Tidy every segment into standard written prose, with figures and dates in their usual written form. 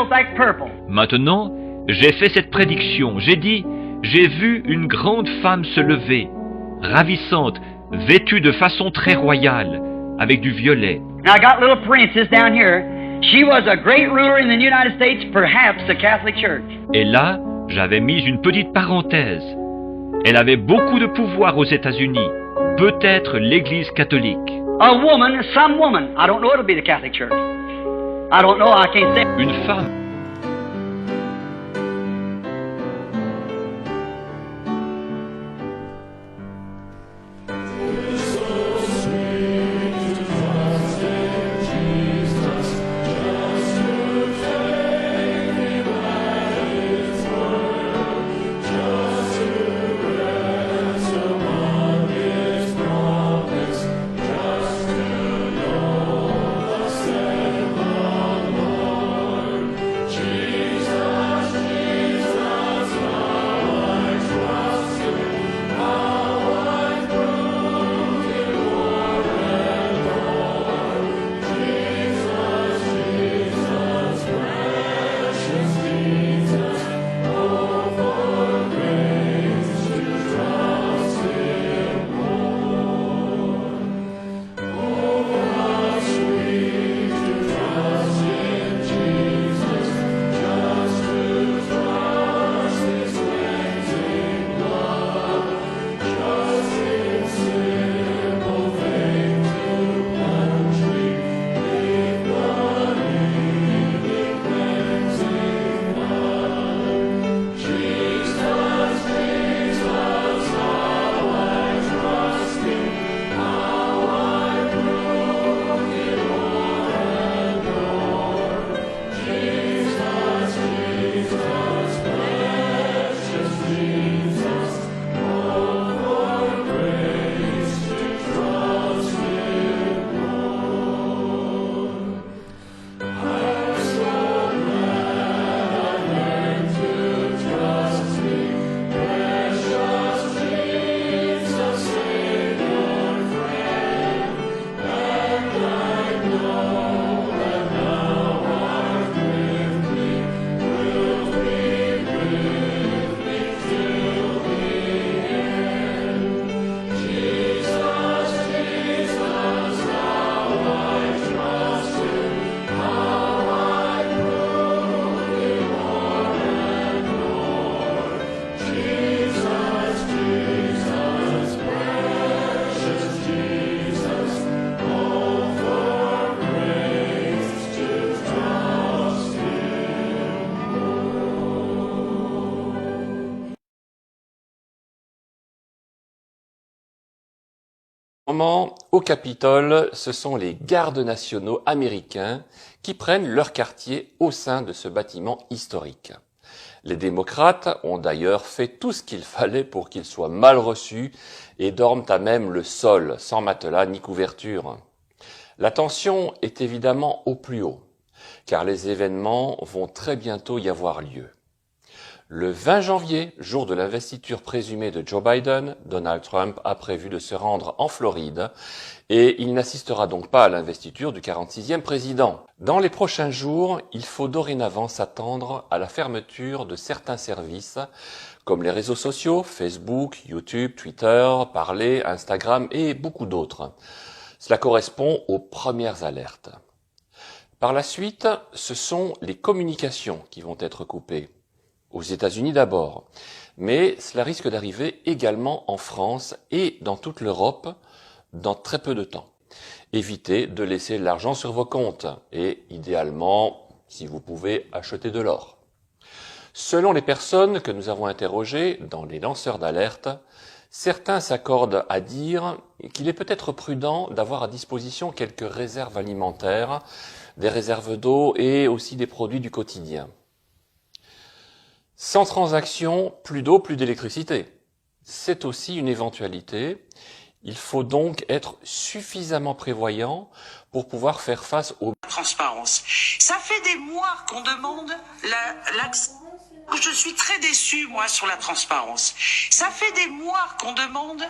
smells like purple. Maintenant, j'ai fait cette prédiction. J'ai dit, j'ai vu une grande femme se lever, ravissante, vêtue de façon très royale, avec du violet. Now I got little princess down here. She was a great ruler in the United States, perhaps the Catholic Church. Et là, j'avais mis une petite parenthèse. Elle avait beaucoup de pouvoir aux États-Unis, peut-être l'Église catholique. A woman, some woman. I don't know it'll be the Catholic Church. I don't know, I can't say. Une femme. Au Capitole, ce sont les gardes nationaux américains qui prennent leur quartier au sein de ce bâtiment historique. Les démocrates ont d'ailleurs fait tout ce qu'il fallait pour qu'ils soient mal reçus et dorment à même le sol, sans matelas ni couverture. La tension est évidemment au plus haut, car les événements vont très bientôt y avoir lieu. Le 20 janvier, jour de l'investiture présumée de Joe Biden, Donald Trump a prévu de se rendre en Floride et il n'assistera donc pas à l'investiture du 46e président. Dans les prochains jours, il faut dorénavant s'attendre à la fermeture de certains services comme les réseaux sociaux, Facebook, YouTube, Twitter, Parler, Instagram et beaucoup d'autres. Cela correspond aux premières alertes. Par la suite, ce sont les communications qui vont être coupées. Aux États-Unis d'abord, mais cela risque d'arriver également en France et dans toute l'Europe dans très peu de temps. Évitez de laisser l'argent sur vos comptes et idéalement, si vous pouvez, acheter de l'or. Selon les personnes que nous avons interrogées dans les lanceurs d'alerte, certains s'accordent à dire qu'il est peut-être prudent d'avoir à disposition quelques réserves alimentaires, des réserves d'eau et aussi des produits du quotidien. Sans transaction, plus d'eau, plus d'électricité. C'est aussi une éventualité. Il faut donc être suffisamment prévoyant pour pouvoir faire face aux... Transparence. Ça fait des mois qu'on demande l'accès Je suis très déçue, moi, sur la transparence. Ça fait des mois qu'on demande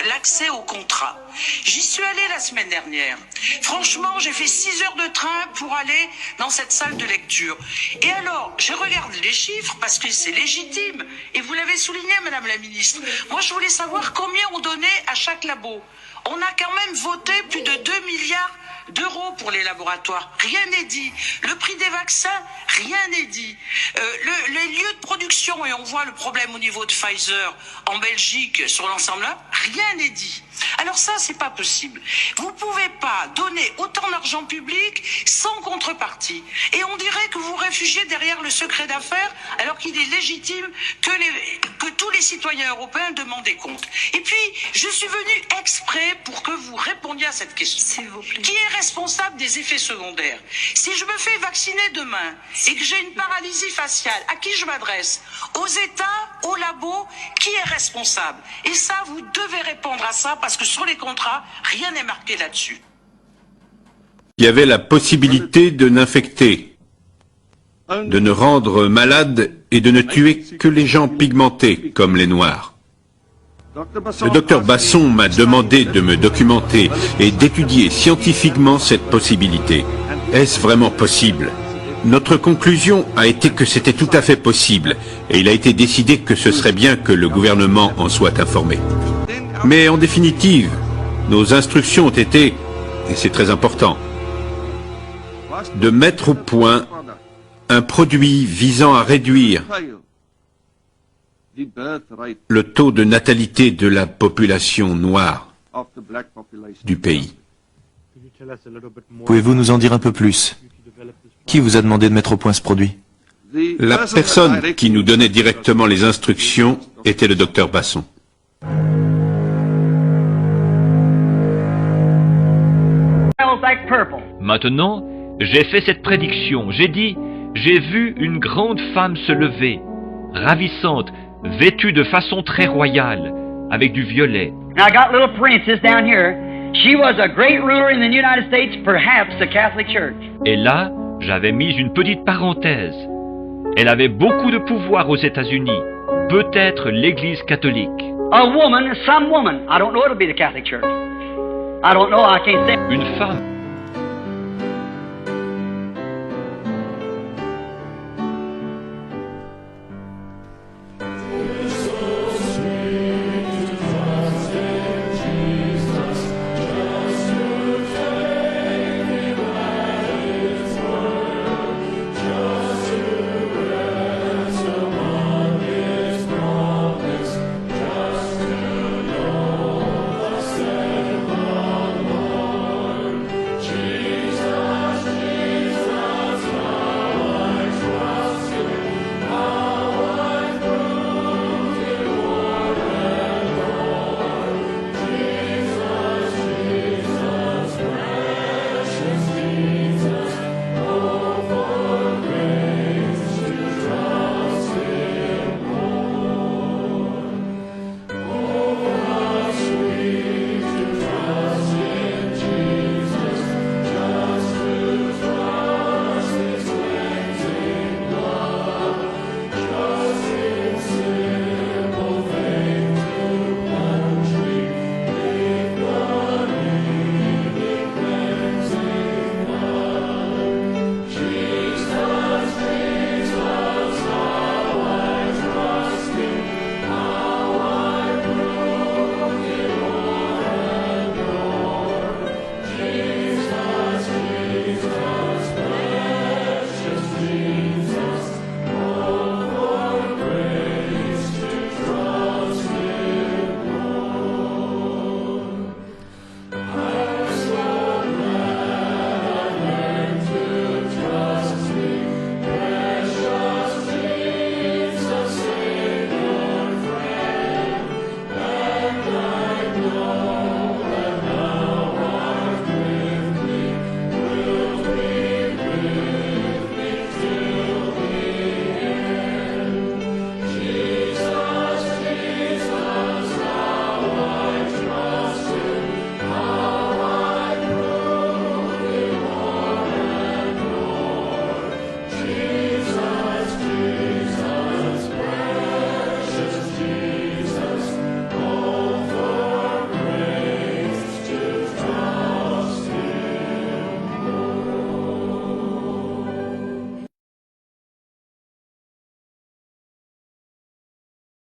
l'accès au contrat. J'y suis allée la semaine dernière. Franchement, j'ai fait 6 heures de train pour aller dans cette salle de lecture. Et alors, je regarde les chiffres parce que c'est légitime. Et vous l'avez souligné, Madame la Ministre. Moi, je voulais savoir combien on donnait à chaque labo. On a quand même voté plus de 2 milliards d'euros pour les laboratoires. Rien n'est dit. Le prix des vaccins, rien n'est dit. Les lieux de production, et on voit le problème au niveau de Pfizer en Belgique sur l'ensemble, rien n'est dit. Alors ça, c'est pas possible. Vous pouvez pas donner autant d'argent public sans contrepartie. Et on dirait que vous réfugiez derrière le secret d'affaires alors qu'il est légitime que tous les citoyens européens demandent des comptes. Et puis, je suis venue exprès pour que vous répondiez à cette question. S'il vous plaît. Qui est responsable des effets secondaires? Si je me fais vacciner demain et que j'ai une paralysie faciale, à qui je m'adresse? Aux États, aux labos? Qui est responsable? Et ça, vous devez répondre à ça parce que sur les contrats, rien n'est marqué là-dessus. Il y avait la possibilité de n'infecter, de ne rendre malade et de ne tuer que les gens pigmentés, comme les Noirs. Le docteur Basson m'a demandé de me documenter et d'étudier scientifiquement cette possibilité. Est-ce vraiment possible? Notre conclusion a été que c'était tout à fait possible, et il a été décidé que ce serait bien que le gouvernement en soit informé. Mais en définitive, nos instructions ont été, et c'est très important, de mettre au point un produit visant à réduire le taux de natalité de la population noire du pays. Pouvez-vous nous en dire un peu plus? Qui vous a demandé de mettre au point ce produit? La personne qui nous donnait directement les instructions était le docteur Basson. Like purple. Maintenant, j'ai fait cette prédiction. J'ai dit, j'ai vu une grande femme se lever, ravissante, vêtue de façon très royale, avec du violet. Now I got little princess down here. She was a great ruler in the United States, perhaps the Catholic Church. Et là, j'avais mis une petite parenthèse. Elle avait beaucoup de pouvoir aux États-Unis, peut-être l'Église catholique. A woman, some woman. I don't know it'll be the Catholic Church. I don't know, I can't say. Une femme